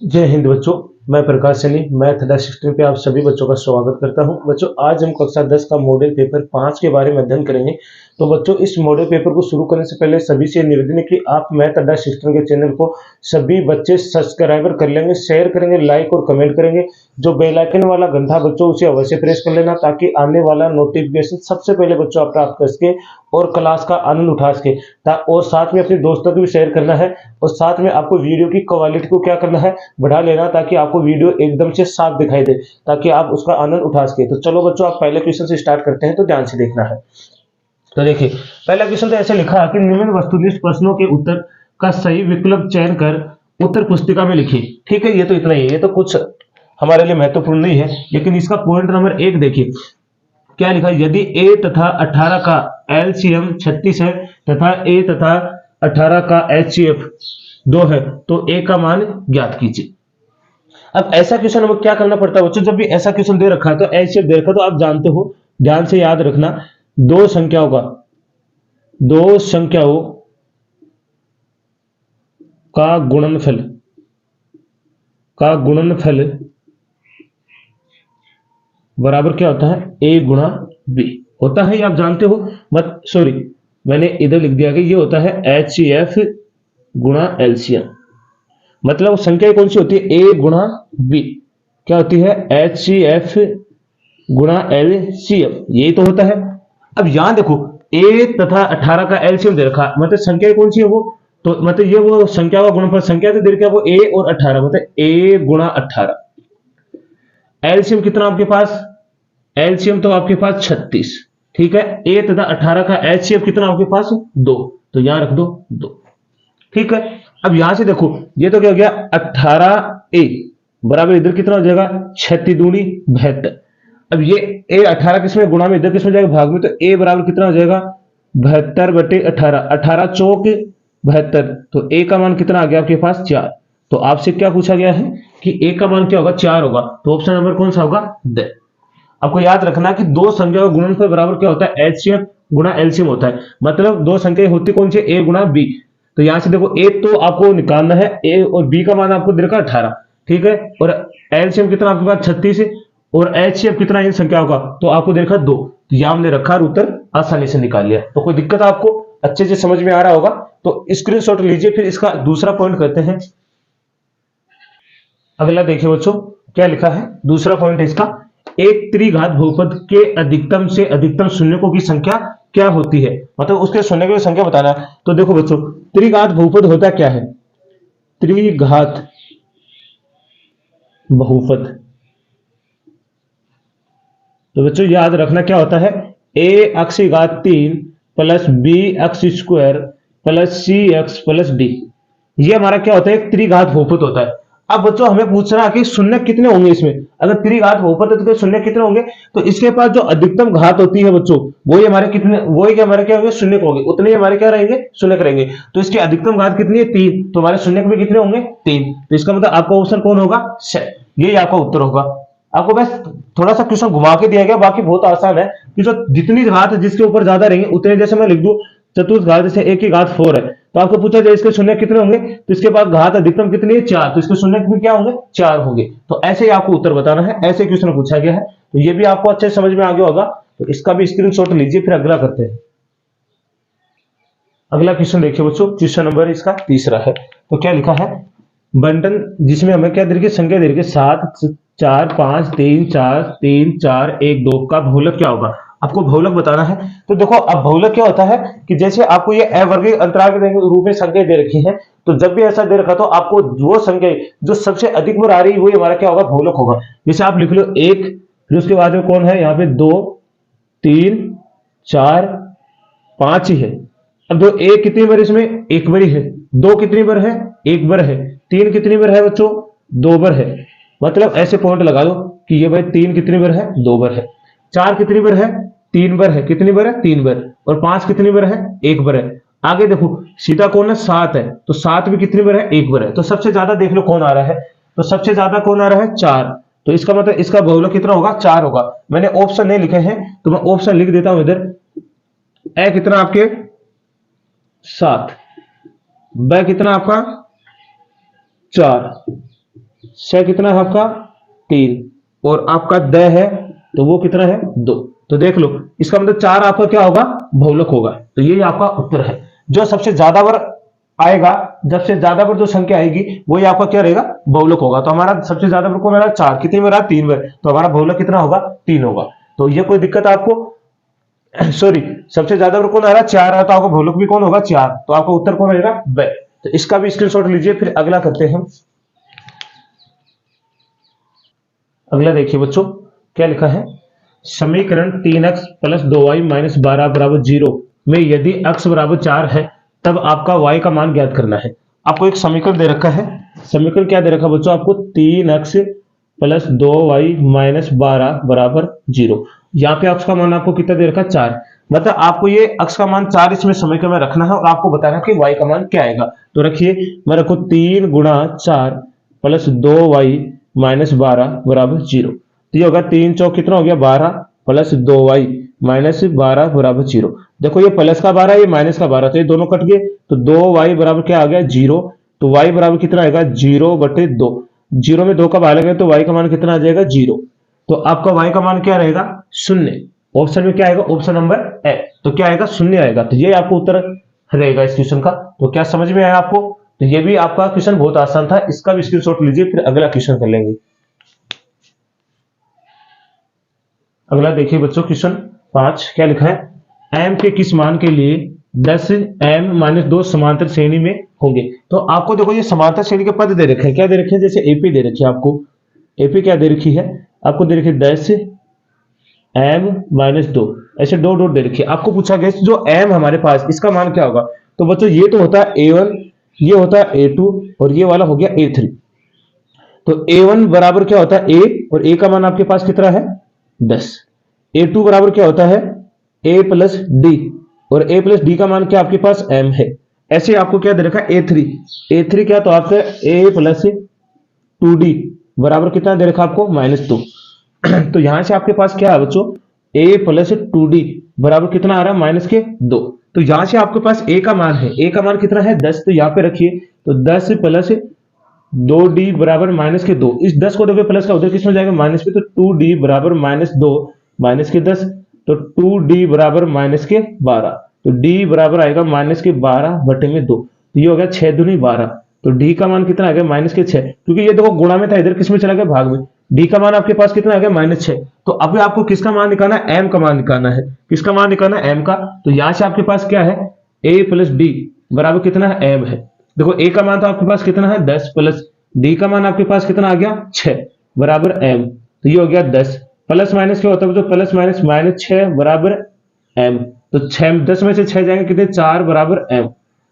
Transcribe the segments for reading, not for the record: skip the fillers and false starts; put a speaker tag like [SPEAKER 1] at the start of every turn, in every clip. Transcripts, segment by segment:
[SPEAKER 1] जय हिंद बच्चों। मैं प्रकाश सैनी मैथ अड्डा 16 पे आप सभी बच्चों का स्वागत करता हूं। बच्चों आज हम कक्षा 10 का मॉडल पेपर 5 के बारे में अध्ययन करेंगे। तो बच्चों इस मॉडल पेपर को शुरू करने से पहले सभी से निवेदन है कि आप मैथ अड्डा 16 के चैनल को सभी बच्चे सब्सक्राइबर कर लेंगे, शेयर करेंगे, लाइक और कमेंट करेंगे। जो बेल आइकन वाला घंटा बच्चों उसे अवश्य प्रेस कर लेना ताकि आने वाला नोटिफिकेशन सबसे पहले बच्चों आप प्राप्त कर सके और क्लास का आनंद उठा सके। और साथ में अपने दोस्तों को भी शेयर करना है और साथ में आपको वीडियो की क्वालिटी को क्या करना है, बढ़ा लेना ताकि आपको वीडियो एकदम से साफ दिखाई दे ताकि आप उसका आनंद उठा सके। तो चलो बच्चों आप पहले क्वेश्चन से स्टार्ट करते हैं, तो ध्यान से देखना है। तो देखिए पहला क्वेश्चन तो ऐसे लिखा कि निम्न वस्तुनिष्ठ प्रश्नों के उत्तर का सही विकल्प चयन कर उत्तर पुस्तिका में लिखिए। ठीक है, ये तो इतना ही है, ये तो कुछ हमारे लिए महत्वपूर्ण नहीं है, लेकिन इसका पॉइंट नंबर 1 देखिए क्या लिखा है। यदि a तथा 18 का एलसीएम 36 है तथा a तथा 18 का एचसीएफ 2 है तो a का मान ज्ञात कीजिए। अब ऐसा क्वेश्चन हमें क्या करना पड़ता है बच्चों, जब भी ऐसा क्वेश्चन दे रखा है तो एचसीएफ दे रखा है तो आप जानते हो, ध्यान से याद रखना, दो संख्याओं का गुणनफल बराबर क्या होता है, a गुणा b होता है, ये आप जानते हो। मत सॉरी, मैंने इधर लिख दिया कि ये होता है एचसीएफ गुणा एलसीएम। मतलब संख्या कौन सी होती है, a गुणा b क्या होती है, एचसीएफ गुणा एलसीएम, यही तो होता है। अब यहां देखो a तथा 18 का एलसीएम दे रखा, मतलब संख्या कौन सी है वो, तो मतलब ये वो संख्या का गुणनफल संख्या तो दे रखा है वो a और 18, मतलब a गुणा 18। एलसीएम कितना आपके पास, एलसीएम तो आपके पास 36। ठीक है, a तथा 18 का एचसीएफ कितना आपके पास 2, तो यहां रख दो 2। ठीक है, अब यहां से देखो ये तो क्या हो गया 18a बराबर इधर कितना हो जाएगा 36 दूनी 72। अब ये a 18 किसमें गुणा में, इधर किसमें जाएगा भाग में, तो a बराबर कितना हो जाएगा 72/18, 18 चौक 72, तो a का मान कितना आ गया आपके पास 4। तो आपसे क्या पूछा गया है कि a का मान क्या होगा 4 होगा, तो ऑप्शन नंबर कौन सा होगा द। आपको याद रखना कि दो संख्या का गुणनफल बराबर क्या होता है, एचसीएफ गुणा एलसीएम होता है। मतलब दो संख्या होती कौन सी, ए गुणा बी। तो यहां से देखो ए तो आपको निकालना है, ए और बी का मान आपको दे रखा 18। ठीक है, और एलसीएम कितना आपके पास 36 और एचसीएफ कितना इन संख्याओं का, तो आपको दे रखा 2। तो यहां हमने रखा और उत्तर आसानी से निकाल लिया। तो कोई दिक्कत आपको अच्छे से समझ में आ रहा होगा, तो स्क्रीनशॉट लीजिए। फिर इसका दूसरा पॉइंट करते हैं। अगला देखिए बच्चों क्या लिखा है, दूसरा पॉइंट है इसका, एक त्रिघात बहुपद के अधिकतम से अधिकतम शून्यकों की संख्या क्या होती है, मतलब उसके शून्यकों की संख्या बताना है। तो देखो बच्चों त्रिघात बहुपद होता क्या है, त्रिघात बहुपद, तो बच्चों याद रखना क्या होता है, a अक्ष की घात 3 प्लस b अक्ष स्क्वायर प्लस c अक्ष प्लस d, ये हमारा क्या होता है, एक त्रिघात बहुपद होता है। अब बच्चों हमें पूछना है कि शून्य कितने होंगे इसमें, अगर त्रिघात बहुपद है तो शून्य कितने होंगे, तो इसके पास जो अधिकतम घात होती है बच्चों वही हमारे कितने, वही हमारे क्या होंगे शून्य होंगे, उतने ही हमारे क्या रहेंगे शून्य रहेंगे। तो इसकी अधिकतम घात कितनी है 3, तो हमारे शून्य भी कितने होंगे 3। तो इसका मतलब आपका ऑप्शन कौन होगा, यही आपका उत्तर होगा। आपको बस थोड़ा सा क्वेश्चन घुमा के दिया गया, बाकी बहुत आसान है कि जो जितनी घात जिसके ऊपर ज्यादा रहेंगे उतने, जैसे मैं लिख दूं चतुर्थ घात, जैसे एक की घात 4 है तो आपको पूछा जाए इसके शून्य कितने होंगे, तो इसके पास घात अधिकतम कितनी है 4, तो इसके शून्य भी क्या होंगे 4 होंगे। तो ऐसे ही आपको उत्तर बताना है, ऐसे क्वेश्चन पूछा गया है, तो ये भी आपको अच्छे समझ में आ गया होगा। तो इसका भी स्क्रीनशॉट लीजिए, फिर अगला करते हैं। अगला क्वेश्चन देखिए बच्चों, क्वेश्चन नंबर इसका तीसरा है। तो क्या लिखा है, बंटन जिसमें हमें क्या दे रखी है, संख्या दे रखी है 7 4 5 3 4 3 4 1 2 का बहुलक क्या होगा, आपको बहुलक बताना है। तो देखो अब बहुलक क्या होता है कि जैसे आपको ये अवर्गीय अंतराल के रूप में संख्या दे रखी है, तो जब भी ऐसा दे रखा तो आपको वो संख्या जो सबसे अधिक बार आ रही है वही हमारा क्या होगा बहुलक होगा। जैसे आप लिख लो 1, फिर उसके बाद में कौन है यहाँ पे 2 3 4 5 ही है। अब दो एक कितनी बार इसमें एक बार ही है, 2 कितनी बार है एक बार है, 3 कितनी बार है बच्चों 2 बार है। मतलब ऐसे पॉइंट लगा दो कि ये भाई 3 कितनी बार है 2 बार है, 4 कितनी बार है 3 बार है, कितनी बार है 3 बार, और 5 कितनी बार है 1 बार है। आगे देखो सीधा कौन है 7 है, तो 7 भी कितनी बार है 1 बार है। तो सबसे ज्यादा देख लो कौन आ रहा है, तो सबसे ज्यादा कौन आ रहा है 4, तो इसका मतलब इसका बहुलक कितना होगा 4 होगा। मैंने ऑप्शन नहीं लिखे हैं तो मैं ऑप्शन लिख देता हूं इधर, ए कितना आपके 7, ब कितना आपका 4, स कितना है आपका 3, और आपका द है तो वो कितना है 2। तो देख लो, इसका मतलब 4 आपका क्या होगा, बहुलक होगा। तो ये आपका उत्तर है। जो सबसे ज्यादा बार आएगा, जब से ज्यादा बार जो संख्या आएगी वही आपका क्या रहेगा, बहुलक होगा। तो हमारा सबसे ज्यादा बार कौन आ रहा है, 4, कितनी बार 3 बार, तो हमारा बहुलक कितना होगा, 3 होगा। तो ये कोई दिक्कत आपको सॉरी, सबसे ज्यादा बार कौन आ रहा है, 4 है, तो आपका बहुलक भी कौन होगा, 4। तो आपका उत्तर कौन रहेगा, ब। तो इसका भी स्क्रीनशॉट लीजिए। फिर अगला करते हैं हम। अगला देखिए बच्चों, क्या लिखा है, समीकरण 3x प्लस 2y माइनस 12 बराबर 0 में यदि x बराबर 4 है तब आपका y का मान ज्ञात करना है। आपको एक समीकरण दे रखा है। समीकरण क्या दे रखा है बच्चों, आपको 3x प्लस 2y माइनस 12 बराबर 0। यहाँ पे x का मान आपको कितना दे रखा है, 4। मतलब आपको ये x का मान 4 इसमें समीकरण में रखना है और आपको बताना है कि y का मान क्या आएगा। तो रखिए, मैं रखू 3 गुणा 4 प्लस 2y माइनस 12 बराबर 0। तो ये होगा 3 चौक कितना हो गया, 12 प्लस 2y माइनस 12 बराबर 0। देखो ये प्लस का 12, ये माइनस का 12, तो ये दोनों कट गए। तो 2y बराबर क्या आ गया, 0। तो y बराबर कितना आएगा, 0/2। 0 में 2 का भाग लगेगा तो y का मान कितना आ जाएगा, 0। तो आपका y का मान क्या रहेगा, 0। ऑप्शन में क्या आएगा, ऑप्शन नंबर ए। तो क्या आएगा, 0 आएगा। तो ये आपको उत्तर रहेगा इस क्वेश्चन का। तो क्या समझ में आया आपको। तो ये भी आपका क्वेश्चन बहुत आसान था, इसका भी स्क्रीनशॉट लीजिए। फिर अगला क्वेश्चन कर लेंगे। अगला देखिए बच्चों, क्वेश्चन 5 क्या लिखा है, m के किस मान के लिए 10m-2 समांतर श्रेणी में होंगे। तो आपको देखो ये समांतर श्रेणी के पद दे रखे हैं। क्या दे रखे हैं, जैसे एपी दे रखी है आपको, एपी क्या दे रखी है आपको, दे रखी है 10m-2, ऐसे दो डॉट दे रखी है। आपको पूछा गया जो m हमारे पास, इसका मान क्या होगा। तो बच्चों ये तो होता है a1, ये होता है a2, और ये वाला हो गया a3। तो a1 बराबर क्या होता है a, और a का मान आपके पास कितना है 10। a2 बराबर क्या होता है a प्लस डी, और a प्लस डी का मान क्या आपके पास m है। ऐसे आपको क्या दे रखा है a3, a3 क्या, तो आपका a प्लस 2d बराबर कितना दे रखा आपको -2। तो यहां से आपके पास क्या है बच्चों, a प्लस 2d बराबर कितना आ रहा है -2। तो यहां से आपके पास a का मान है, a का मान कितना है 10। तो यहां पे रखिए, तो 10 प्लस 2d बराबर -2। इस 10 को देखिए प्लस का उधर किस में जाएगा, माइनस में। तो 2d बराबर -2 -10। तो 2d बराबर -12। तो d बराबर आएगा -12/2। तो ये हो गया 6 दूनी 12। तो d का मान कितना आ गया -6, क्योंकि ये देखो गुणा में था, इधर किस में चला गया, भाग में। d का मान आपके पास कितना आ गया -6। तो अभी आपको किसका मान निकालना है, m का मान निकालना है। किसका मान निकालना है, m का। तो यहां से आपके पास क्या है, a प्लस डी बराबर कितना है, m है। देखो a का मान तो आपके पास कितना है 10, प्लस d का मान आपके पास कितना आ गया 6 बराबर m। तो ये हो गया 10, प्लस माइनस क्या होता है तो प्लस माइनस -6 बराबर m। तो 6 10 में से 6 जाएंगे कितने, 4 बराबर m।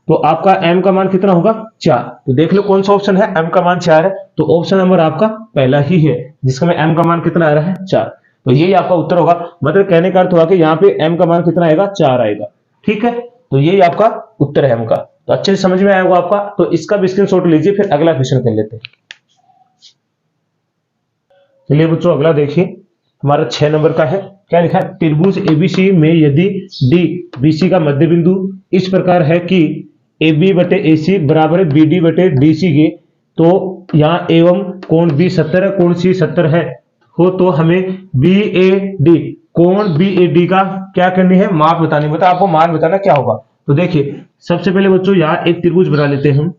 [SPEAKER 1] तो आपका m का मान कितना होगा 4। तो देख लो कौन सा ऑप्शन है, m का मान 4 है। तो ऑप्शन नंबर आपका पहला ही है, जिसका में m का मान कितना आ रहा है 4। तो यही आपका उत्तर होगा। मतलब कहने का अर्थ हुआ कि यहाँ पे m का मान कितना आएगा, 4 आएगा। ठीक है, तो यही आपका उत्तर है m का। तो अच्छे से समझ में आया होगा आपका। तो इसका भी स्क्रीनशॉट लीजिए। फिर अगला क्वेश्चन कर लेते हैं। चलिए बच्चों, अगला देखिए, हमारा 6 नंबर का है। क्या लिखा है, त्रिभुज एबीसी में यदि डी बीसी का मध्य बिंदु इस प्रकार है कि AB बटे AC बराबर है BD बटे DC के, तो यहाँ एवं कोण B 70 है, कोण C 70 है हो, तो हमें BAD कोण BAD का क्या करनी है, माप बतानी। मतलब आपको मान बताना क्या होगा। तो देखिए, सबसे पहले बच्चों यहाँ एक त्रिभुज बना लेते हैं हम,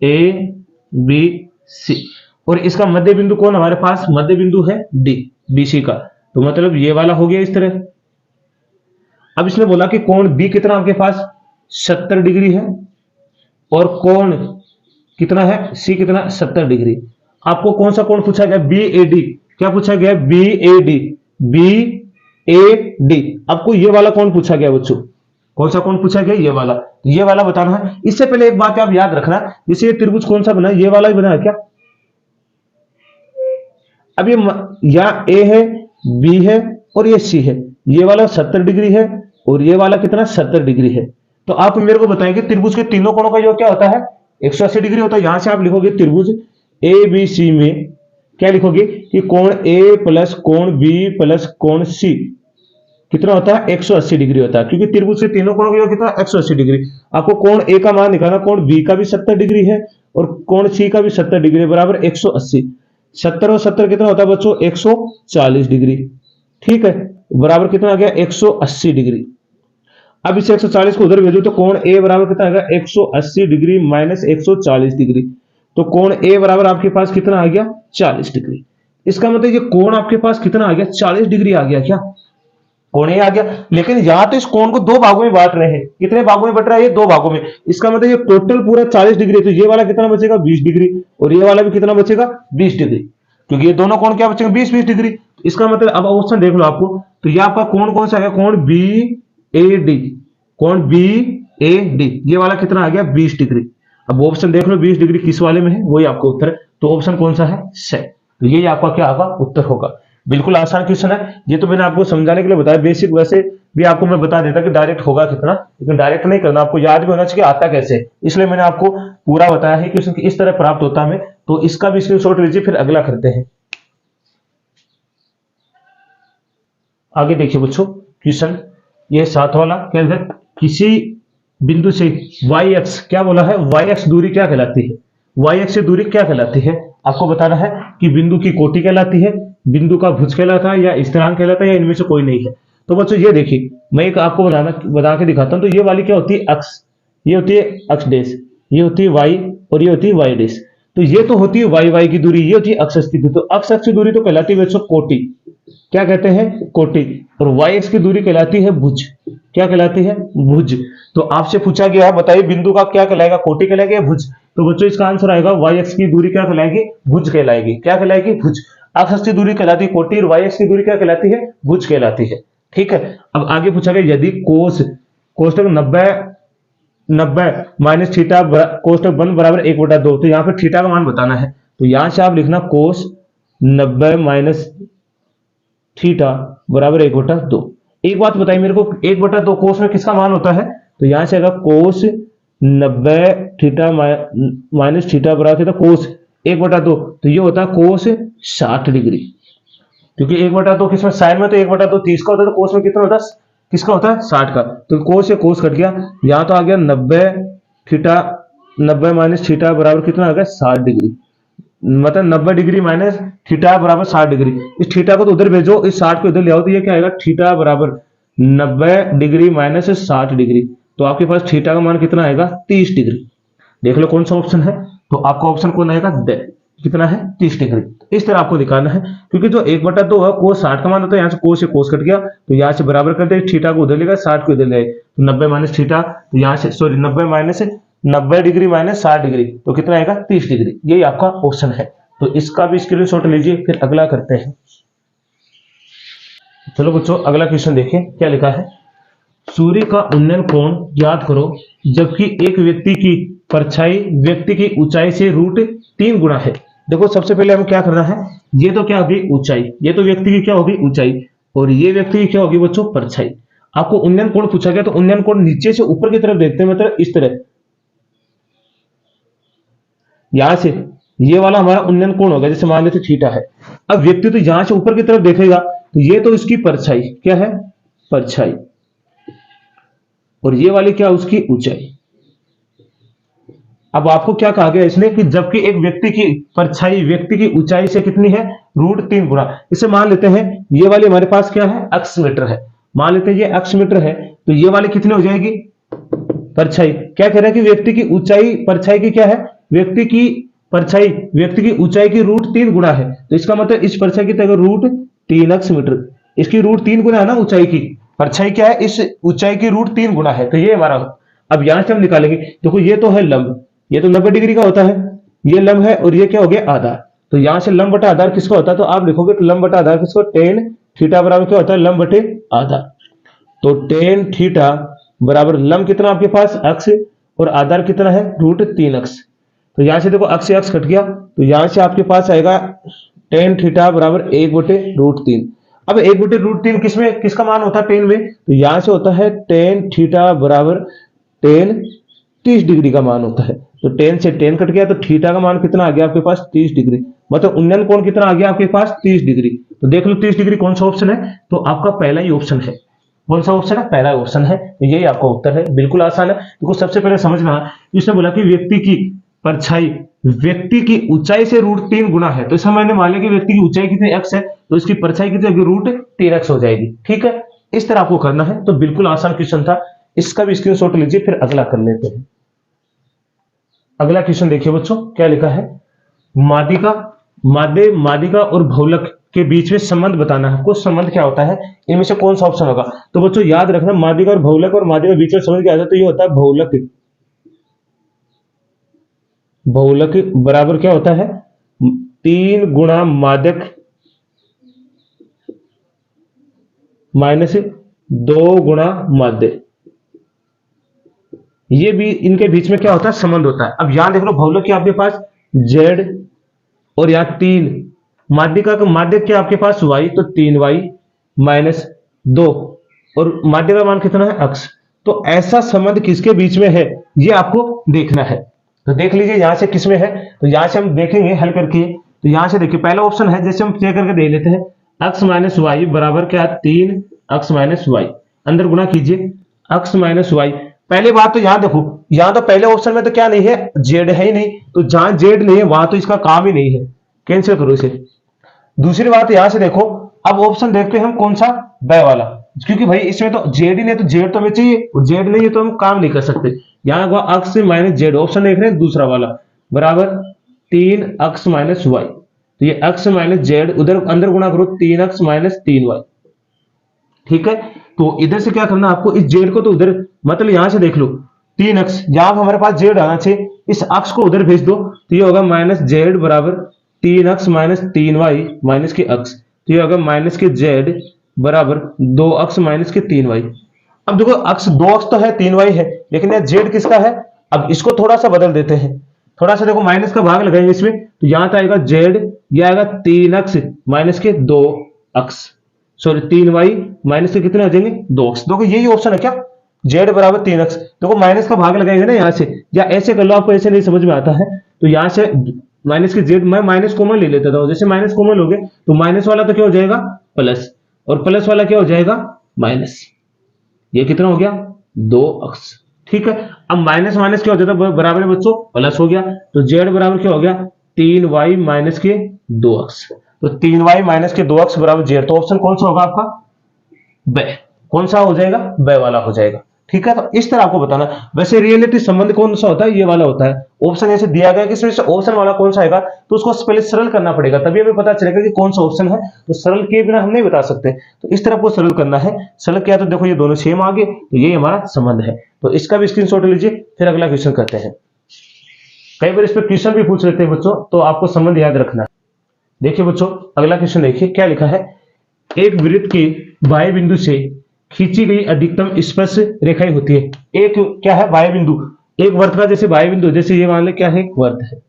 [SPEAKER 1] ABC, और इसका मध्य बिंदु कौन हमारे पास, मध्य बिंदु है D BC का। तो मतलब ये वाला हो गया इस तरह। अब इसने बोला कि कोण B कितना आपके पास 70 डिग्री है, और कोण कितना है C कितना 70 डिग्री। आपको कौन सा कोण पूछा गया, BAD। क्या पूछा गया, BAD। BAD आपको ये वाला कोण पूछा गया बच्चों। कौन सा कोण पूछा गया, ये वाला। ये वाला बताना है। इससे पहले एक बात आप याद रखना, जैसे ये त्रिभुज कौन सा बना, ये वाला ही बना है क्या। अब ये यहाँ A है, B है, और ये C है। ये वाला 70 डिग्री है, और ये वाला कितना 70 डिग्री है। तो आप मेरे को बताएंगे त्रिभुज के तीनों कोणों का योग क्या होता है, 180 डिग्री होता है। यहां से आप लिखोगे त्रिभुज ABC में क्या लिखोगे कि कोण A प्लस कोण B प्लस कोण C कितना होता है 180 डिग्री होता है, क्योंकि त्रिभुज के तीनों कोणों का कितना 180 डिग्री। आपको कोण ए का मान निकालना, कोण बी का भी 70 डिग्री है और कोण सी का भी 70 डिग्री बराबर 180। 70 और 70 कितना होता है बच्चों 140 डिग्री, ठीक है, बराबर कितना आ गया 180 डिग्री। अब इस 140 को उधर भेजो तो कोण ए बराबर कितना आएगा 180 डिग्री माइनस 140 डिग्री, तो कोण ए बराबर आपके पास कितना आ गया 40 डिग्री। इसका मतलब ये कोण आपके पास कितना आ गया 40 डिग्री आ गया, क्या कोण ए आ गया। लेकिन यहां तो इस कोण को दो भागों में बांट रहे हैं, कितने भागों में बट रहा है ये दो भागों में, इसका मतलब ये टोटल पूरा 40 डिग्री, तो ये वाला कितना बचेगा 20 डिग्री और ये वाला भी कितना बचेगा 20 डिग्री, क्योंकि ये दोनों कोण क्या बचेगा 20-20 डिग्री। इसका मतलब अब ऑप्शन देख लो आपको, तो ये आपका कोण कौन सा है, कोण बी ए डी, कोण बी ए डी, ये वाला कितना आ गया 20 डिग्री। अब ऑप्शन देख लो 20 डिग्री किस वाले में है, वही आपका उत्तर है, तो ऑप्शन कौन सा है से, तो ये आपका क्या होगा उत्तर होगा। बिल्कुल आसान क्वेश्चन है, ये तो मैंने आपको समझाने के लिए बताया, बेसिक वैसे भी आपको मैं बता देता कि डायरेक्ट होगा कितना, लेकिन डायरेक्ट नहीं करना, आपको याद भी होना चाहिए आता कैसे, इसलिए मैंने आपको पूरा बताया है क्वेश्चन इस तरह प्राप्त होता है। तो इसका भी स्क्रीनशॉट लीजिए, फिर अगला करते हैं। आगे देखिए बच्चों क्वेश्चन ये 7 वाला, क्या है किसी बिंदु से वाई एक्स, क्या बोला है वाई एक्स दूरी क्या कहलाती है, वाई एक्स से दूरी क्या कहलाती है, आपको बताना है कि बिंदु की कोटि कहलाती है, बिंदु का भुज कहलाता है, या स्थिरांक कहलाता है, या इनमें से कोई नहीं है। तो बच्चों ये देखिए मैं एक आपको बता के दिखाता हूं, तो ये वाली क्या होती है अक्ष, ये होती है अक्ष डेश, ये होती है वाई और ये होती है वाई डेश। तो ये तो होती है वाई वाई की दूरी, ये होती है अक्ष की दूरी, तो अक्ष की दूरी तो कहलाती है बच्चों कोटि, क्या कहते हैं कोटि, और वाई एक्स की दूरी कहलाती है भुज, क्या कहलाती है भुज। तो आपसे पूछा गया है बताइए बिंदु का क्या कहलाएगा, कोटि कहलाएगा या भुज, तो बच्चों इसका आंसर आएगा वाई एक्स की दूरी क्या कहलाएगी भुज कहलाएगी, क्या कहलाएगी भुज। अक्ष की दूरी कहलाती है कोटि और वाई एक्स की दूरी क्या कहलाती है भुज कहलाती है, ठीक है। अब आगे पूछा गया यदि कोष्टक 90 माइनस थीटा कोष्टक बंद बराबर 1/2, तो यहाँ पे थीटा का मान बताना है, तो यहां से आप लिखना कोस 90 माइनस थीटा बराबर 1/2। एक बात बताइए मेरे को 1/2 कोस में किसका मान होता है, तो यहां से आएगा कोस 90 थीटा माइनस थीटा बराबर थीटा कोस 1/2, तो ये होता है कोस 60 डिग्री, क्योंकि 1/2 किसमें साइन में तो 1/2 30 का होता है, तो कोस में कितना होता है किसका होता है 60 का, तो कोस से कोस कट गया, यहां तो आ गया 90 माइनस थीटा बराबर कितना आ गया 60 डिग्री, मतलब 90 डिग्री माइनस थीटा बराबर 60 डिग्री। इस थीटा को तो उधर भेजो, इस 60 को इधर ले आओ, तो ये क्या आएगा थीटा बराबर 90 डिग्री माइनस 60 डिग्री, तो आपके पास थीटा का मान कितना आएगा 30 डिग्री। देख लो कौन सा ऑप्शन है, तो आपका ऑप्शन कौन आएगा ड, कितना है 30 डिग्री। इस तरह आपको दिखाना है, क्योंकि जो 1/2 है कोस 60 का मान होता है, यहाँ से कोस से कोस कट गया, तो यहाँ से बराबर कर दे, थीटा को उधर लेगा 60 को इधर ले, तो 90 माइनस थीटा, तो यहाँ से सॉरी 90 डिग्री माइनस 60 डिग्री, तो कितना आएगा 30 डिग्री, यही आपका ऑप्शन है। तो इसका भी स्क्रीनशॉट लीजिए, फिर अगला करते हैं। चलो बच्चों अगला क्वेश्चन देखिए क्या लिखा है, सूर्य का उन्नयन कोण ज्ञात करो जबकि एक व्यक्ति की परछाई व्यक्ति की ऊंचाई से √3 गुना है। देखो सबसे पहले हमें क्या करना है, ये तो क्या होगी ऊंचाई, ये तो व्यक्ति की क्या होगी ऊंचाई, और ये व्यक्ति की क्या होगी बच्चों परछाई। आपको उन्नयन कोण पूछा गया, तो उन्नयन कोण नीचे से ऊपर की तरफ देखते हैं, मतलब इस तरह, यहां से ये वाला हमारा उन्नयन कोण होगा, जैसे मान लेते थीटा है। अब व्यक्ति तो यहां से ऊपर की तरफ देखेगा, तो ये तो इसकी परछाई क्या है परछाई, और ये वाली क्या उसकी ऊंचाई। अब आपको क्या कहा गया इसने कि जबकि एक व्यक्ति की परछाई व्यक्ति की ऊंचाई से कितनी है √3 गुना। इसे मान लेते हैं ये वाली हमारे पास क्या है अक्ष मीटर है, मान लेते हैं ये अक्ष मीटर है, तो ये वाली कितनी हो जाएगी परछाई। क्या कह रहा है कि व्यक्ति की ऊंचाई परछाई की क्या है, व्यक्ति की परछाई व्यक्ति की ऊंचाई की √3 गुना है, तो इसका मतलब इस परछाई की जगह √3 अक्ष मीटर, इसकी √3 गुना है ना ऊंचाई की, परछाई क्या है इस ऊंचाई की √3 गुना है, तो ये हमारा। अब यहां से हम निकालेंगे, देखो ये तो है लंब, ये तो 90 डिग्री का होता है, ये लंब है, और ये क्या हो गया आधार, तो यहां से लंब बटा आधार किसका होता है, तो आप लिखोगे तो लंब बटा आधार किसको tan थीटा बराबर क्या होता है लंब बटे आधार, तो tan थीटा बराबर लंब कितना आपके पास अक्ष और आधार कितना है √3 अक्ष, तो यहां से देखो अक्ष से अक्ष कट गया, तो यहां से आपके पास आएगा tan थीटा बराबर 1/√3। अब 1/√3 किसमें किसका मान होता है tan में, तो यहां से होता है tan थीटा बराबर tan 30 डिग्री का मान होता है, तो tan से tan कट गया, तो थीटा का मान कितना आ गया आपके पास 30 डिग्री, मतलब उन्नयन कोण कितना आ गया आपके पास 30 डिग्री। तो देख लो 30 डिग्री कौन सा ऑप्शन है, तो आपका पहला ही ऑप्शन है, कौन सा ऑप्शन है? पहला ऑप्शन है। तो यही आपका उत्तर है। बिल्कुल आसान है। देखो सबसे पहले समझना, इसने बोला कि व्यक्ति की परछाई व्यक्ति की ऊंचाई से √3 गुना है। तो इसमें मैंने मान लिया कि व्यक्ति की ऊंचाई कितनी x है, तो इसकी परछाई कितनी √3x हो जाएगी। ठीक है, इस तरह आपको करना है। तो बिल्कुल आसान क्वेश्चन था, इसका भी स्क्रीनशॉट लीजिए, फिर अगला कर लेते हैं। अगला क्वेश्चन देखिए बच्चों, क्या लिखा है? माध्यिका माध्यिका और बहुलक के बीच में संबंध बताना है। कुछ संबंध क्या होता है, इनमें से कौन सा ऑप्शन होगा? तो बच्चों याद रखना, माध्यिका और बहुलक और माध्यिका के बीच में संबंध क्या होता है? तो ये होता है बहुलक। बहुलक बराबर क्या होता है? 3 गुणा माध्यक माइनस 2 गुणा माध्य। ये भी इनके बीच में क्या होता है? संबंध होता है। अब यहां देख लो, बहुलक के आपके पास z और यहाँ 3, माध्यिका का माध्यक क्या आपके पास y, तो 3y माइनस 2, और माध्य का मान कितना है? x। तो ऐसा संबंध किसके बीच में है, ये आपको देखना है। तो देख लीजिए यहां से किसमें है, तो यहां से हम देखेंगे हल करके। तो यहां से देखिए पहला ऑप्शन है, जैसे हम चेक करके देख लेते हैं, x माइनस वाई बराबर क्या? 3x minus Y. अंदर गुणा कीजिए, x माइनस वाई। पहली बात तो यहां देखो, यहां तो पहले ऑप्शन में तो क्या नहीं है? जेड है ही नहीं। तो जहां जेड नहीं है वहां तो इसका काम ही नहीं है, कैंसिल करो इसे। दूसरी बात यहां से देखो, अब ऑप्शन देखते हैं हम कौन सा? ब वाला, क्योंकि भाई इसमें तो जेड ही नहीं, तो जेड तो हमें चाहिए, और जेड नहीं है तो हम काम नहीं कर सकते। यहां हुआ x माइनस जेड, ऑप्शन देख रहे हैं दूसरा वाला, बराबर 3x माइनस वाई। तो ये x माइनस जेड, उधर अंदर गुणा करो 3x माइनस 3y। ठीक है, तो इधर से क्या करना आपको? इस जेड को तो उधर, मतलब यहां से देख लो 3x, यहां हमारे पास जेड आना चाहिए, इस अक्स को उधर भेज दो, तो ये होगा माइनस जेड बराबर 3x माइनस 3y माइनस के अक्स। तो ये होगा माइनस के जेड बराबर 2x माइनस के 3y। अब देखो अक्स 2x तो है, 3y है, लेकिन यह जेड किसका है? अब इसको थोड़ा सा बदल देते हैं, थोड़ा सा देखो माइनस का भाग लगाएंगे इसमें, तो यहां तो आएगा जेड, यह आएगा 3x माइनस के 2x, सॉरी 3y माइनस के कितने आ जाएंगे? 2x। देखो यही ऑप्शन है क्या? जेड बराबर 3x। देखो माइनस का भाग लगाएंगे ना यहां से, या ऐसे कर लो, आपको ऐसे नहीं समझ में आता है तो यहां से माइनस के जेड, मैं माइनस कॉमन ले लेता था, जैसे माइनस कॉमन लोगे तो माइनस वाला तो क्या हो जाएगा? प्लस, और प्लस वाला क्या हो जाएगा? माइनस। ये कितना हो गया? 2x। ठीक है, अब माइनस माइनस क्या हो जाता है? बराबर है बच्चों, प्लस हो गया। तो जेड बराबर क्या हो गया? 3y माइनस के 2x। तो 3y माइनस के 2x बराबर जेड। तो ऑप्शन कौन सा होगा आपका? ब। कौन सा हो जाएगा? ब वाला हो जाएगा। ठीक है, तो इस तरह आपको बताना। वैसे रियलिटी संबंध कौन सा होता है? ये वाला होता है। ऑप्शन ऐसे दिया गया कि इसमें से ऑप्शन वाला कौन सा आएगा, तो उसको पहले सरल करना पड़ेगा, तभी हमें पता चलेगा कि कौन सा ऑप्शन है। तो सरल किए बिना हम नहीं बता सकते, तो इस तरह आपको सरल करना है। सरल किया तो देखो ये दोनों सेम आ गए, तो ये हमारा संबंध है। तो इसका भी स्क्रीनशॉट लीजिए, फिर अगला क्वेश्चन करते हैं। कई बार इस पर क्वेश्चन भी पूछ लेते हैं बच्चों, तो आपको संबंध याद रखना है। देखिए बच्चों, अगला क्वेश्चन देखिए क्या लिखा है। एक वृत्त के बाह्य बिंदु से खींची गई अधिकतम स्पर्श रेखाएं होती है। एक क्या है? बाह्य बिंदु। एक वर्त का जैसे बाह्य बिंदु, जैसे ये मान ले क्या है? एक वर्त है,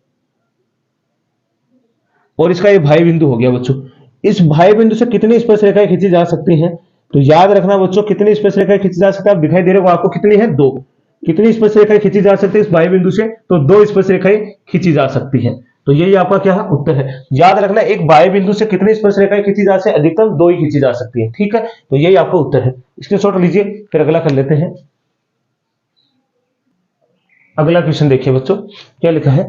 [SPEAKER 1] और इसका ये बाह्य बिंदु हो गया बच्चों। इस बाह्य बिंदु से कितनी स्पर्श रेखाएं खींची जा सकती हैं? तो याद रखना बच्चों, कितनी स्पर्श रेखाएं खींची जा सकती है? आप दिखाई दे रहे हो आपको, कितनी है? 2। कितनी स्पर्श रेखाएं खींची जा सकती है इस बाह्य बिंदु से? तो 2 स्पर्श रेखाएं खींची जा सकती है। तो यही आपका क्या है? उत्तर है। याद रखना, एक बाह्य बिंदु से कितनी स्पर्श रेखाएं खींची जा सकती है? अधिकतम 2 ही खींची जा सकती है। ठीक है, तो यही आपका उत्तर है। स्क्रीनशॉट लीजिए, फिर अगला कर लेते हैं। अगला क्वेश्चन देखिए बच्चों, क्या लिखा है।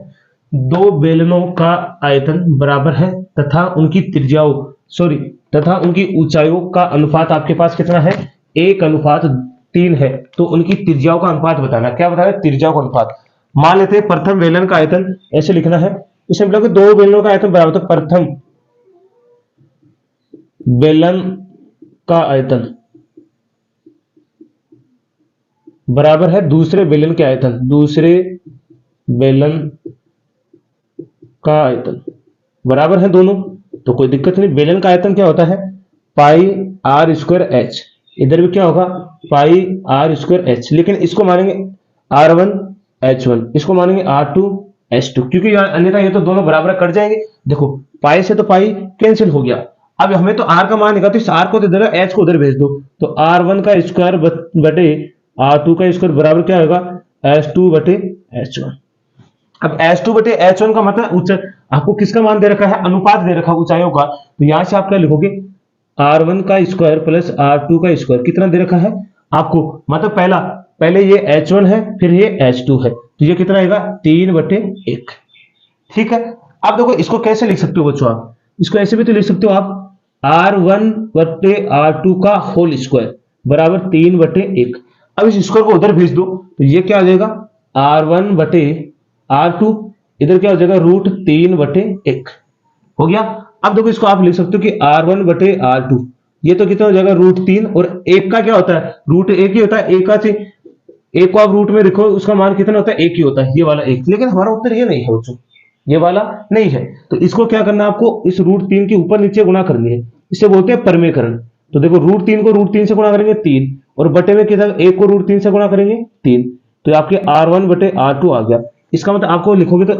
[SPEAKER 1] दो बेलनों का आयतन बराबर है तथा उनकी त्रिज्याओं, सॉरी, तथा उनकी ऊंचाइयों का अनुपात आपके पास कितना है? 1:3 है। तो उनकी त्रिज्याओं का अनुपात बताना। क्या बताया? त्रिज्याओं का अनुपात। मान लेते हैं प्रथम बेलन का आयतन ऐसे लिखना है, इसे मतलब दो बेलनों का आयतन बराबर, तो प्रथम बेलन का आयतन बराबर है दूसरे बेलन के आयतन, दूसरे बेलन का आयतन बराबर है दोनों, तो कोई दिक्कत नहीं। बेलन का आयतन क्या होता है? पाई आर स्क्वायर एच। इधर भी क्या होगा? पाई आर स्क्वायर एच, लेकिन इसको मानेंगे R1 H1, इसको मानेंगे R2 H2, क्योंकि यार अन्यथा ये तो दोनों बराबर कट जाएंगे। देखो पाई से तो पाई कैंसिल हो गया। अब हमें तो R का मान निकाला, तो इस R को तो इधर, H को उधर भेज दो, तो R1 का स्क्वायर बटे R2 का स्क्वायर बराबर क्या होगा? H2 बटे H1। अब H2 बटे H1 का मतलब ऊंचाई, आपको किसका मान दे रखा है? अनुपात दे रखा है ऊंचाइयों का। तो यहां से आप क्या लिखोगे? R1 का स्क्वायर प्लस R2 का स्क्वायर कितना दे रखा है आपको, मतलब पहले ये H1 है, फिर ये H2 है, तो ये कितना आएगा 3/1। ठीक है। अब देखो इसको कैसे लिख सकते हो बच्चों, आप इसको ऐसे भी तो लिख सकते हो आप, R1/R2 का होल स्क्वायर बराबर 3/1। अब इस स्क्वायर को उधर भेज दो तो ये क्या आ जाएगा R1/R2, इधर क्या हो जाएगा √3/1 हो गया। अब देखो इसको आप लिख सकते हो कि R1/R2, ये तो कितना हो जाएगा √3, और एक का क्या होता है √1 ही होता है, एक का से एक को आप रूट में देखो उसका मान कितना होता है, एक ही होता है, ये वाला एक। लेकिन हमारा उत्तर ये नहीं है बच्चों, ये वाला नहीं है। तो इसको क्या करना है आपको, इस √3 के ऊपर नीचे गुणा करनी है, इसे बोलते हैं परमेकरण। तो देखो √3 को √3 से गुणा करेंगे 3, और बटे में कितना, एक को √3 से गुणा करेंगे 3, तो आपके R1/R2 आ गया। इसका मतलब आपको लिखोगे तो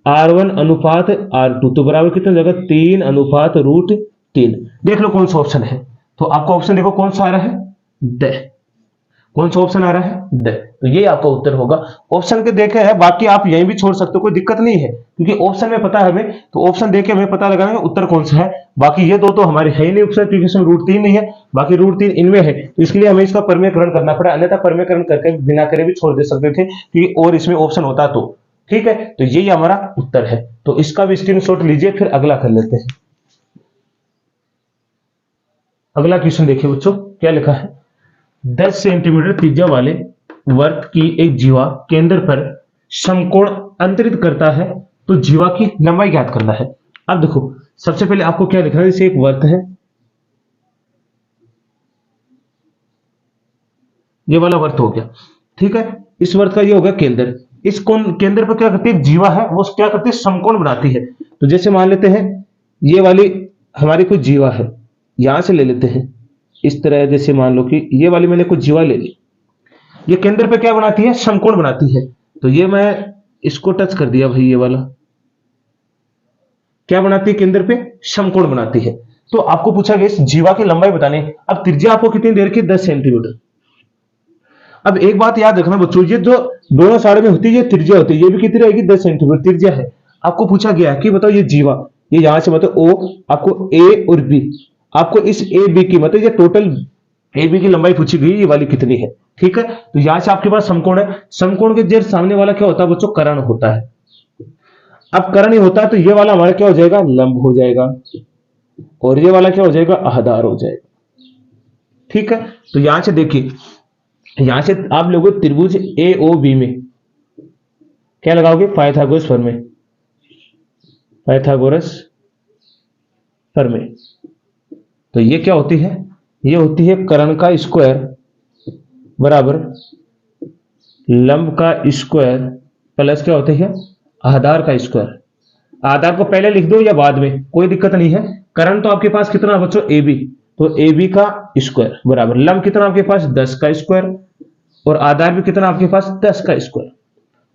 [SPEAKER 1] R1 अनुपात R2 तो बराबर कितना हो जाएगा 3/√3। देख लो कौन सा ऑप्शन है, तो आपका ऑप्शन देखो कौन सा आ रहा है, ड। कौन सा ऑप्शन आ रहा है, ड। तो ये आपका उत्तर होगा। ऑप्शन के देखे है, बाकी आप यहीं भी छोड़ सकते हो, कोई दिक्कत नहीं है, क्योंकि ऑप्शन में पता है हमें, तो ऑप्शन देके हमें पता लगाएंगे उत्तर कौन सा है। बाकी ये दो तो हमारे है ही नहीं ऑप्शन, क्योंकि इसमें √3 नहीं है, बाकी √3 इनमें है, तो इसके लिए हमें इसका परमेकरण करना पड़ा, अन्यथा परमेकरण करके बिना करे भी छोड़ दे सकते थे, क्योंकि और इसमें ऑप्शन होता तो। ठीक है, तो यही हमारा उत्तर है। तो इसका भी स्क्रीनशॉट लीजिए, फिर अगला कर लेते हैं। अगला क्वेश्चन देखिए बच्चों, क्या लिखा है, 10 सेंटीमीटर त्रिज्या वाले वर्त की एक जीवा केंद्र पर समकोण अंतरित करता है, तो जीवा की लंबाई ज्ञात करना है। अब देखो सबसे पहले आपको क्या लिखना है, जैसे एक वर्त है, ये वाला वर्त हो गया। ठीक है, इस वर्त का ये हो गया केंद्र, इस कोण केंद्र पर क्या करती है जीवा है, वो क्या करती है समकोण बनाती है। तो जैसे मान लेते हैं ये वाली हमारी कोई जीवा है, यहां से ले लेते हैं इस तरह, जैसे मान लो कि ये वाली मैंने कुछ जीवा ले ली, ये केंद्र पे क्या बनाती है, समकोण बनाती है। तो ये मैं इसको टच कर दिया भाई, ये वाला क्या बनाती है, केंद्र पे समकोण बनाती है। तो आपको पूछा गया इस जीवा की लंबाई बताने। अब त्रिज्या आपको कितनी दे रखी है, 10 सेंटीमीटर। अब एक बात याद रखना बच्चों, ये जो दोनों साइड में होती है ये त्रिज्या होती है, ये भी कितनी रहेगी 10 सेंटीमीटर त्रिज्या है। आपको पूछा गया कि बताओ ये जीवा, ये यहां से मतलब ओ, आपको ए और बी, आपको इस ए बी की मतलब ये टोटल ए बी की लंबाई पूछी गई, ये वाली कितनी है। ठीक है, तो यहां से आपके पास समकोण है, समकोण के जस्ट सामने वाला क्या होता है बच्चों, कर्ण होता है। अब कर्ण ही होता है तो ये वाला हमारा क्या हो जाएगा, लंब हो जाएगा, और ये वाला क्या हो जाएगा, आधार हो जाएगा। ठीक है, तो यहां से देखिए, यहां से आप लोग त्रिभुज ए ओ बी में क्या लगाओगे, पाइथागोरस प्रमेय, पाइथागोरस प्रमेय। तो ये क्या होती है, ये होती है कर्ण का स्क्वायर बराबर लंब का स्क्वायर प्लस क्या होते हैं, आधार का स्क्वायर। आधार को पहले लिख दो या बाद में, कोई दिक्कत नहीं है। कर्ण तो आपके पास कितना बच्चों, ए बी, तो ए बी का स्क्वायर बराबर लंब कितना आपके पास 10 का स्क्वायर, और आधार भी कितना आपके पास 10 का स्क्वायर।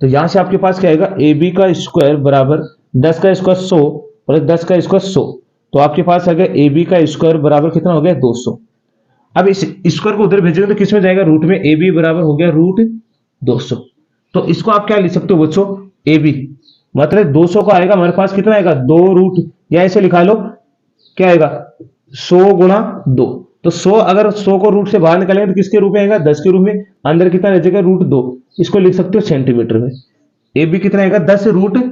[SPEAKER 1] तो यहां से आपके पास क्या आएगा, ए बी का स्क्वायर बराबर 10 का स्क्वायर 100 और 10 का स्क्वायर 100, तो आपके पास आ गया ए बी का स्क्वायर बराबर कितना हो गया 200। अब इस स्क्वायर को उधर भेजेंगे तो किसमें जाएगा, रूट में, ए बी बराबर हो गया √200। तो इसको आप क्या लिख सकते हो बच्चों, ए बी मतलब 200 को आएगा हमारे पास कितना आएगा 2 या ऐसे लिखा लो, क्या आएगा 100 गुणा 2। तो 100 अगर 100 को रूट से बाहर निकालेंगे तो किसके रूप में आएगा, 10 के रूप में, अंदर कितना रह जाएगा √2। इसको लिख सकते हो सेंटीमीटर में, ए बी कितना आएगा 10√2,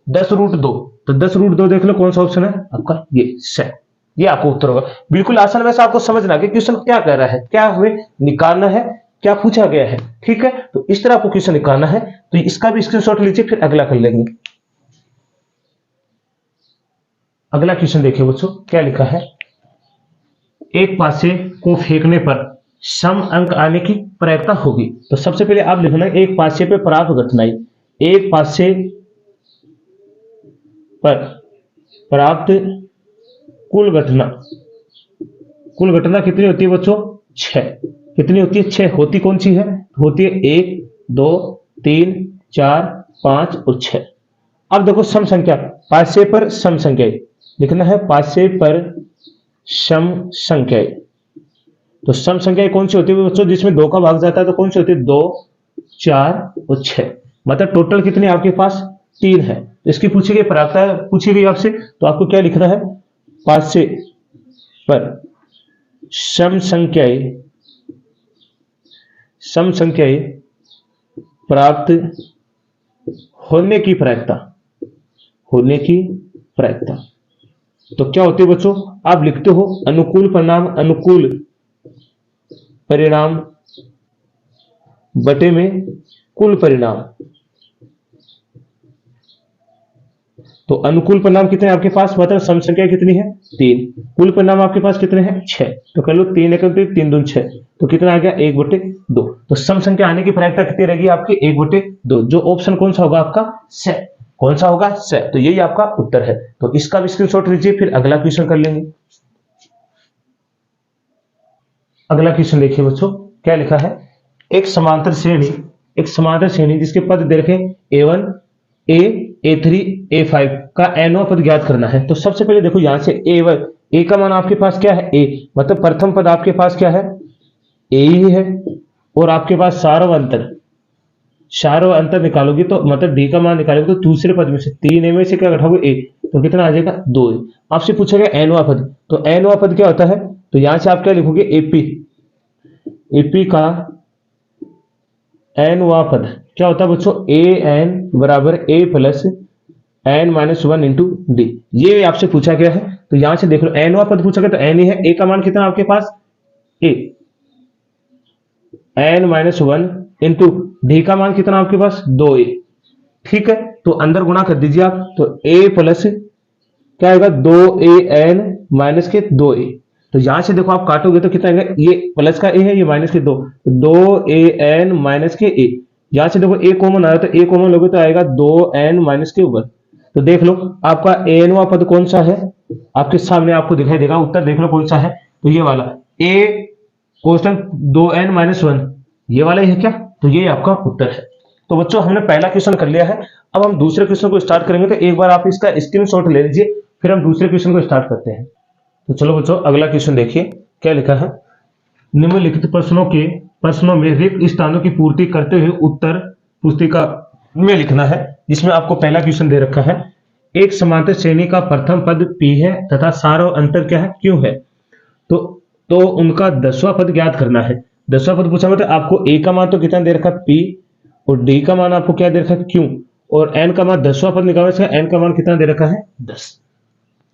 [SPEAKER 1] 10√2, तो 10√2 देख लो कौन सा ऑप्शन है आपका, ये सेट, ये आपको उत्तर होगा। बिल्कुल आसान, वैसे आपको समझना कि क्वेश्चन क्या कह रहा है, क्या हमें निकालना है, क्या पूछा गया है। ठीक है, तो इस तरह आपको क्वेश्चन निकालना है, तो इसका भी स्क्रीनशॉट लीजिए, फिर अगला कर लेंगे। अगला क्वेश्चन देखिए बच्चों, क्या लिखा है, एक पासे को फेंकने पर सम अंक आने की प्रायिकता होगी। तो सबसे पहले आप लिखना एक पासे पे प्राप्त घटनाएं, एक पासे पर प्राप्त कुल घटना कितनी होती है बच्चों, 6। कितनी होती है, 6 होती। कौन सी है, होती है 1 2 3 4 5 और 6। अब देखो सम संख्या, पासे पर सम संख्या लिखना है, पासे पर सम संख्या। तो सम संख्या कौन सी होती है बच्चों, जिसमें 2 का भाग जाता है, तो कौन सी होती है 2 4 और 6, मतलब टोटल कितनी आपके पास 3 है। इसकी पूछी गई प्रायिकता पूछी गई आपसे, तो आपको क्या लिखना है, 5 से पर सम संख्याएं प्राप्त होने की प्रायिकता। तो क्या होती है बच्चों, आप लिखते हो अनुकूल परिणाम बटे में कुल परिणाम। तो अनुकूल परिणाम कितने हैं आपके पास, मतलब सम संख्या कितनी है 3, कुल परिणाम आपके पास कितने हैं 6। तो कर लो 3 एकम 3 दून 6, तो कितना आ गया 1/2। तो सम संख्या आने की प्रायिकता कितनी रहेगी आपकी 1/2। जो ऑप्शन कौन सा होगा आपका से, कौन सा होगा से। तो यही आपका उत्तर है। तो इसका भी स्क्रीनशॉट लीजिए, फिर अगला क्वेश्चन कर लेंगे। अगला क्वेश्चन देखिए बच्चों, क्या लिखा है, एक समांतर श्रेणी जिसके पद दे रखे A1 A3 A5 का nवां पद ज्ञात करना है। तो सबसे पहले देखो यहां से A1 A का मान आपके पास क्या है A, मतलब प्रथम पद आपके पास क्या है A ही है, और आपके पास सारों अंतर निकालोगे तो मतलब D का मान निकालोगे तो दूसरे पद में से 3A में से क्या घटाओगे A, तो कितना आ जाएगा 2A। आपसे पूछा गया nवां पद, तो nवां पद क्या होता है, तो यहां से आप क्या लिखोगे AP का nवां पद क्या होता है बच्चों an बराबर A plus n minus 1 into D. ये आपसे पूछा गया है। तो यहां से देख लो nवां पद पूछा गया तो n ही है, A का मान कितना आपके पास A, n minus 1 into D का मान कितना आपके पास 2A। ठीक है, तो अंदर गुणा कर दीजिए आप, तो A प्लस क्या आएगा 2an माइनस के 2A। तो यहां से देखो आप काटोगे तो कितना आएगा, ये प्लस का A है, ये माइनस के 2an माइनस के A। यहां से देखो A कॉमन आया तो A कॉमन लोगे तो आएगा 2n माइनस के 1। तो देख लो आपका anवां पद कौन सा है, आपके सामने आपको दिखाई देगा, उत्तर देख लो कौन सा है। तो ये वाला A कोष्टक 2n माइनस 1, ये वाला ही है क्या, तो ये आपका उत्तर है। तो बच्चों हमने पहला क्वेश्चन कर लिया है। अब हम दूसरे क्वेश्चन को स्टार्ट करेंगे, तो एक बार आप इसका स्क्रीनशॉट ले लीजिए, फिर हम दूसरे क्वेश्चन को स्टार्ट करते हैं। तो चलो बच्चों अगला क्वेश्चन देखिए, क्या लिखा है, निम्नलिखित प्रश्नों में रिक्त स्थानों की पूर्ति करते हुए उत्तर पुस्तिका में लिखना है। जिसमें आपको पहला क्वेश्चन दे रखा है, एक समांतर श्रेणी का प्रथम पद P है तथा सारों अंतर क्या है Q है, तो उनका 10वां पद ज्ञात करना है। 10वां पद पूछा मतलब आपको A का मान तो कितना दे रखा P, और D का मान आपको क्या दे रखा है Q, और N का मान 10वां पद निकालना है, N का मान कितना दे रखा है 10।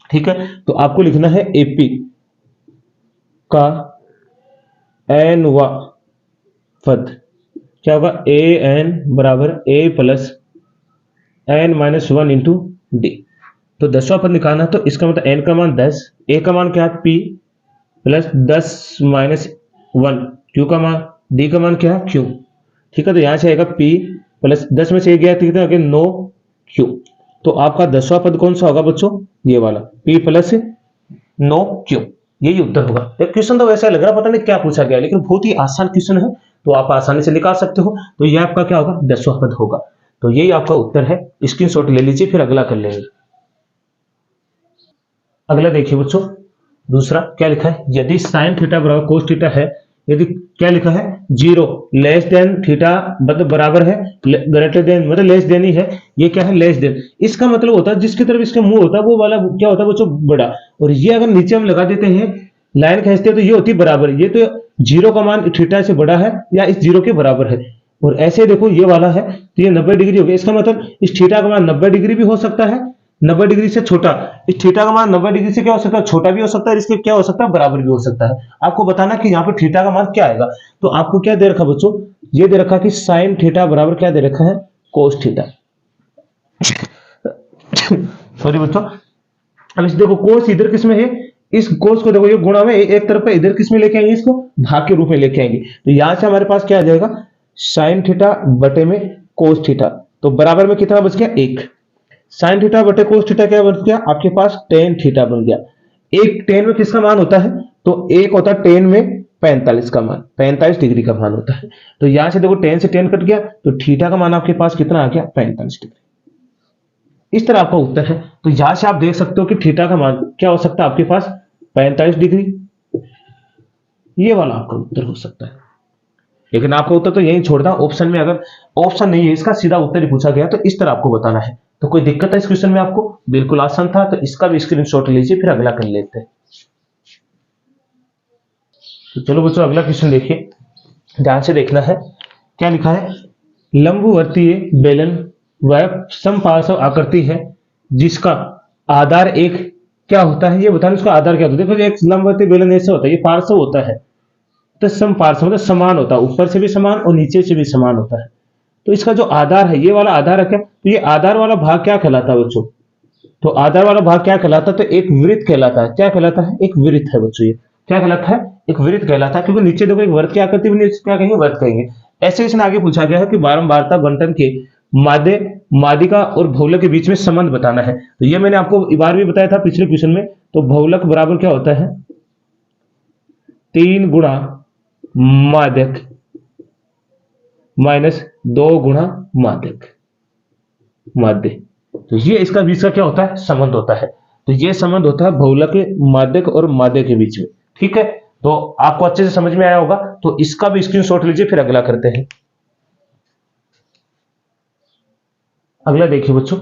[SPEAKER 1] ठीक है, तो आपको लिखना है AP का nवां पद क्या होगा an बराबर A plus n minus 1 into D. तो 10वां पद निकालना, तो इसका मतलब n का मान 10, A का मान क्या है P प्लस 10 माइनस 1, Q का मान D का मान क्या है Q। ठीक है, तो यहां से आएगा P प्लस 10 में से गया तो कितना 9Q। तो आपका 10वां पद कौन सा होगा बच्चों, ये वाला P प्लस 9Q, यही उत्तर होगा। क्वेश्चन तो वैसा लग रहा पता नहीं क्या पूछा गया, लेकिन बहुत ही आसान क्वेश्चन है, तो आप आसानी से निकाल सकते हो। तो ये आपका क्या होगा 10वां पद होगा। तो यही आपका उत्तर है, स्क्रीनशॉट ले लीजिए, फिर अगला कर लेंगे। अगला देखिए बच्चों, दूसरा क्या लिखा है, यदि साइन थीटा बराबर कोस थीटा है, यदि क्या लिखा है 0 लेस देन थीटा मतलब बराबर है, ग्रेटर देन मतलब लेस देन ही है, ये क्या है लेस देन। इसका मतलब होता है जिसकी तरफ इसका मुंह होता है वो वाला क्या होता है बच्चों बड़ा, और ये अगर नीचे हम लगा देते हैं लाइन खींचते हैं तो ये होती है बराबर। ये तो 0 का मान थीटा से बड़ा है या इस 0 के बराबर है, और ऐसे देखो ये वाला है तो ये 90 डिग्री हो गया। इसका मतलब इस थीटा का मान 90 डिग्री भी हो सकता है, 90 डिग्री से छोटा, इस थीटा का मान 90 डिग्री से क्या हो सकता है छोटा भी हो सकता है, इसके क्या हो सकता है बराबर भी हो सकता है। आपको बताना कि यहाँ पे थीटा का मान क्या आएगा। तो आपको क्या दे रखा बच्चों, ये दे रखा कि साइन थीटा बराबर क्या दे रखा है कोस थीटा। सॉरी बच्चों, अब इस देखो कोस इधर किस में है, इस कोस को देखो ये गुणा में एक तरफ पे इधर किस में लेके आएंगे, इसको भाग के रूप में लेके आएंगे। तो यहां से हमारे पास क्या आ जाएगा साइन थीटा बटे में कोस थीटा, तो बराबर में कितना बच गया 1। साइन थीटा बटे कोस थीटा क्या बन गया आपके पास टेन थीटा बन गया। एक टेन में किसका मान होता है, तो एक होता है टेन में 45 का मान, 45 डिग्री का मान होता है। तो यहां से देखो टेन से टेन कट गया, तो थीटा का मान आपके पास कितना आ गया 45 डिग्री। इस तरह आपका उत्तर है। तो यहां से आप देख सकते हो कि थीटा का मान क्या हो सकता है आपके पास 45 डिग्री, ये वाला आपका उत्तर हो सकता है। लेकिन आपका उत्तर तो यही छोड़ना, ऑप्शन में अगर ऑप्शन नहीं है इसका सीधा उत्तर ही पूछा गया तो इस तरह आपको बताना है। तो कोई दिक्कत है इस क्वेश्चन में आपको? बिल्कुल आसान था, तो इसका भी स्क्रीनशॉट लीजिए, फिर अगला कर लेते हैं। तो चलो बच्चों अगला क्वेश्चन देखिए, ध्यान से देखना है। क्या लिखा है? लंबवर्तीय बेलन वह समपार्श्व आकृति है जिसका आधार एक क्या होता है, ये बताना इसका आधार क्या होता है। देखो एक लंबवर्तीय बेलन ऐसा होता है, ये पार्श्व होता है, तो समपार्श्व मतलब समान होता है, ऊपर से भी समान और नीचे से भी समान होता है। तो इसका जो आधार है, ये वाला आधार है क्या, तो ये आधार वाला भाग क्या कहलाता है बच्चों? तो आधार वाला भाग क्या कहलाता है? तो एक वृत्त कहलाता है। क्या कहलाता है? एक वृत्त है बच्चों। ये क्या कहलाता है? एक वृत्त कहलाता है, क्योंकि नीचे देखो एक वृत्त की आकृति बनी है, क्या कहेंगे? वृत्त कहेंगे। ऐसे इसने आगे पूछा गया है कि बारंबारता बंटन के माध्य माध्यिका और बहुलक के बीच में संबंध बताना है। तो ये मैंने आपको एक बार भी बताया था पिछले क्वेश्चन में। तो बहुलक बराबर क्या होता है? 3 गुणा माध्यक माइनस 2 गुणा माध्यक माध्य। तो ये इसका बीच का क्या होता है? संबंध होता है। तो ये संबंध होता है बहुलक माध्यक और माध्य के बीच में। ठीक है, तो आपको अच्छे से समझ में आया होगा। तो इसका भी स्क्रीनशॉट लीजिए, फिर अगला करते हैं। अगला देखिए बच्चों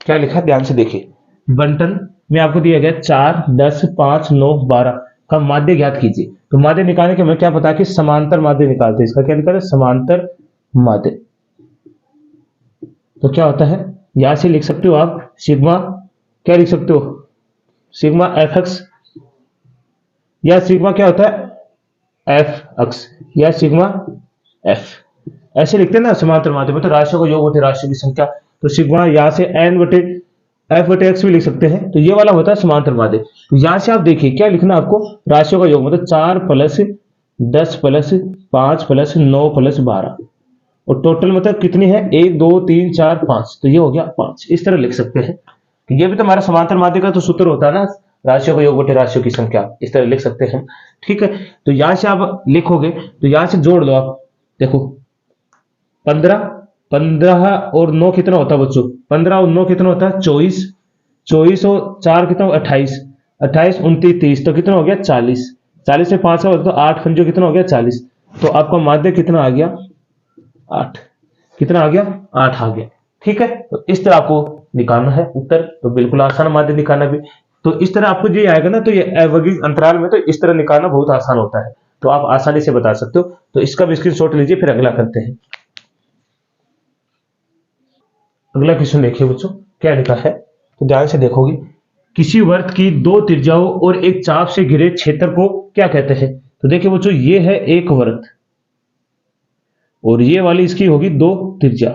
[SPEAKER 1] क्या लिखा, ध्यान से देखिए। बंटन में आपको दिया गया 4, 10, 5, 9, 12 का माध्य ज्ञात कीजिए। तो माध्य निकालने के हमें क्या पता कि समांतर माध्य निकालते हैं। इसका क्या निकाले? समांतर माध्य। तो क्या होता है, यहां से लिख सकते हो आप सिग्मा, क्या लिख सकते हो? सिग्मा एफ एक्स, या सिग्मा क्या होता है? एफ एक्स, या सिग्मा एफ, ऐसे लिखते हैं ना समांतर माध्य में। तो राशियों का योग बटे राशियों की संख्या, तो सिग्मा यहां से एन बटे एफ बटे एक्स भी लिख सकते हैं। तो ये वाला होता है समांतर माध्य। तो यहां से आप देखिए क्या लिखना आपको, राशियों का योग मतलब 4 प्लस 10 प्लस 5 प्लस 9 प्लस 12, और टोटल मतलब कितनी है? 1 2 3 4 5, तो ये हो गया 5। इस तरह लिख सकते हैं। तो ये भी तो हमारा समांतर माध्य का तो सूत्र होता है ना, राशियों का योग बटे राशियों की संख्या, इस तरह लिख सकते हैं। ठीक है, तो यहां से आप लिखोगे तो यहां से जोड़ लो आप। देखो 15 15 और 9 कितना होता है बच्चों? 15 और 9 कितना होता है? 24, 24 और 4 कितना? 28, 28 29 30, तो कितना हो गया? 40, 40 से 5 का तो 8 पंजो कितना हो गया? 40। तो आपका माध्य कितना आ गया? 8। कितना आ गया? 8 आ गया। ठीक है, तो इस तरह आपको निकालना है उत्तर। तो बिल्कुल आसान माध्य निकालना भी। तो इस तरह आपको ये आएगा ना, तो ये अवगित अंतराल में तो इस तरह निकालना बहुत आसान होता है। तो आप आसानी से बता सकते हो। तो इसका भी स्क्रीनशॉट लीजिए, फिर अगला करते हैं। अगला क्वेश्चन देखिए बच्चों क्या लिखा है, तो ध्यान से देखोगे। किसी वृत्त की 2 त्रिज्याओं और एक चाप से घिरे क्षेत्र को क्या कहते हैं? तो देखिए बच्चों ये है एक वृत्त, और ये वाली इसकी होगी 2 त्रिज्या।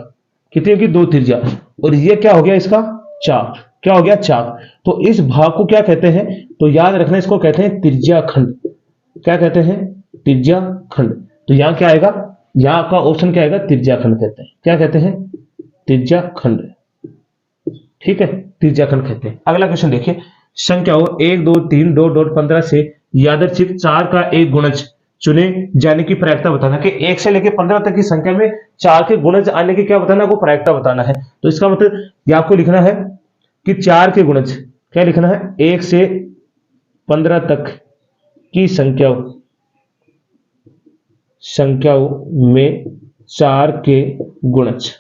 [SPEAKER 1] कितनी होगी? 2 त्रिज्या। और ये क्या हो गया? इसका चाप। क्या हो गया? चाप। तो इस भाग को क्या कहते हैं? तो याद रखना, इसको कहते हैं त्रिज्या खंड। क्या कहते हैं? त्रिज्या खंड। तो यहां क्या आएगा? यहां का ऑप्शन क्या आएगा? त्रिज्या खंड कहते हैं। क्या कहते हैं? त्रिज्या खंड। ठीक है, त्रिज्या खंड कहते हैं। अगला क्वेश्चन देखिए, संख्याओं 1 2 3 2 15 से यादृच्छिक 4 का एक गुणज चुने जाने की प्रायिकता बताना। कि 1 से लेकर 15 तक की संख्या में 4 के गुणज आने की क्या बताना? को प्रायिकता बताना है। तो इसका मतलब ये आपको लिखना है कि 4 के गुणज, क्या लिखना है? 1 से 15 तक की संख्याओं में 4 के गुणज।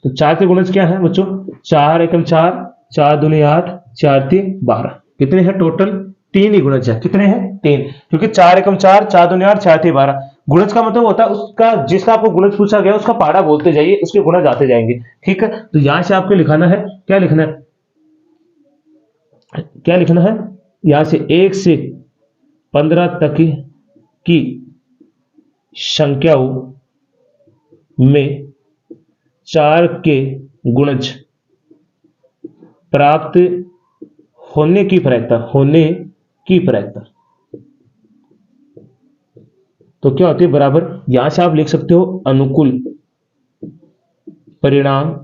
[SPEAKER 1] तो 4 के गुणज क्या है बच्चों? 4 एकम 4, 4 दूनी 8, 4 3 12। कितने हैं टोटल? 3 ही गुणज है। कितने हैं? 3, क्योंकि 4 एकम 4, 4 दूनी 8, 4 3 12। गुणज का मतलब होता है उसका, जिसका आपको गुणज पूछा गया उसका पारा बोलते जाइए, उसके गुणज आते जाएंगे। ठीक है, तो यहां से आपको लिखाना है, क्या लिखना है? क्या लिखना है? यहां से 1 से 15 तक की संख्याओं में 4 के गुणज प्राप्त होने की प्रायिकता। तो क्या होती है? बराबर, यहां से आप लिख सकते हो अनुकूल परिणाम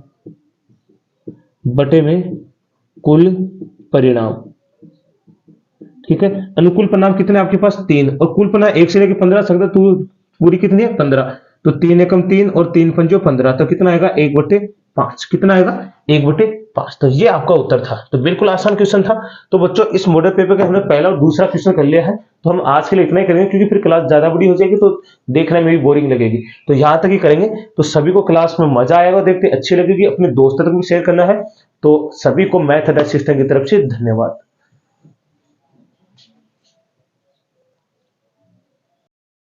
[SPEAKER 1] बटे में कुल परिणाम। ठीक है, अनुकूल परिणाम कितने आपके पास? 3, और कुल परिणाम 1 से लेकर 15 संख्या तो पूरी कितनी है? 15। तो 3 एकम 3 और 3 पंजो 15, तो कितना आएगा? 1/5। कितना आएगा? 1/5। 5। तो ये आपका उत्तर था। तो बिल्कुल आसान क्वेश्चन था। तो बच्चों इस मॉडल पेपर का हमने पहला और दूसरा क्वेश्चन कर लिया है। तो हम आज के लिए इतना ही करेंगे, क्योंकि फिर क्लास ज्यादा बड़ी हो जाएगी तो देखने में भी बोरिंग लगेगी। तो यहाँ तक ही करेंगे। तो सभी को क्लास में मजा आएगा, देखते अच्छी लगेगी, अपने दोस्तों तक भी शेयर करना है। तो सभी को मैथ असिस्टेंट की तरफ से धन्यवाद।